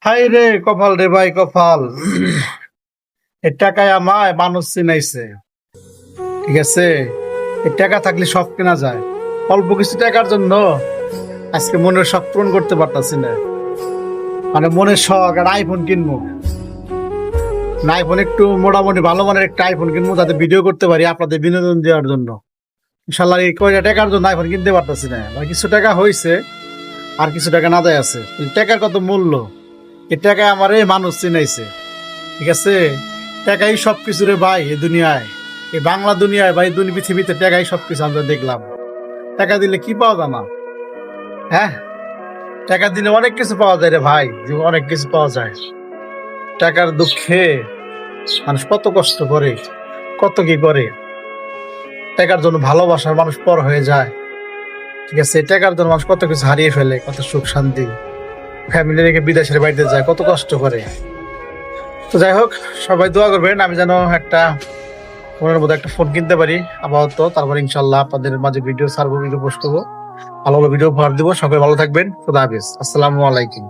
High রে কপাল রে ভাই কপাল। এই টাকায় আমায় মানুষ চিনাইছে, ঠিক আছে। এই টাকা থাকলে সব কেনা যায়। অল্প কিছু টাকার জন্য আজকে মনের শখ পূরণ করতে পারতাছি না। মানে মনের শখ আর আইফোন কিনবো না, আইফোন একটু মোটামুটি ভালো মানের একটা আইফোন কিনবো, যাতে ভিডিও করতে পারি আপনাদের বিনোদন দেওয়ার জন্য। ইনশাল্লাহ এই কয়টা টাকার জন্য আইফোন কিনতে পারতাছি না ভাই। কিছু টাকা হয়েছে, আর কিছু টাকা না দেয় আছে। এই টাকার কত মূল্য, এই টাকায় আমার এই মানুষ চিনাইছে, ঠিক আছে। টাকাই সবকিছু রে ভাই এই দুনিয়ায়, এই বাংলা দুনিয়ায় ভাই, পৃথিবীতে টাকাই সবকিছু। আমরা দেখলাম টাকা দিলে কি পাওয়া যায় না, হ্যাঁ। টাকা দিলে অনেক কিছু পাওয়া যায় রে ভাই, জীবনে অনেক কিছু পাওয়া যায়। টাকার দুঃখে মানুষ কত কষ্ট করে, কত কি করে। টাকার জন্য ভালোবাসার মানুষ পর হয়ে যায়, ঠিক আছে। টাকার জন্য মানুষ কত কিছু হারিয়ে ফেলে, কত সুখ শান্তি, ফ্যামিলি রেখে বিদেশের বাড়িতে যায়, কত কষ্ট করে। তো যাই হোক, সবাই দোয়া করবেন আমি যেন একটা ফোনের মধ্যে একটা ফোন কিনতে পারি আপাতত। তারপর ইনশাল্লাহ আপনাদের মাঝে ভিডিও ছাড়বো, ভিডিও পোস্ট করবো, ভালো ভালো ভিডিও উপহার দেবো। সকলে ভালো থাকবেন। খুদা হাফেজ, আসসালামু আলাইকুম।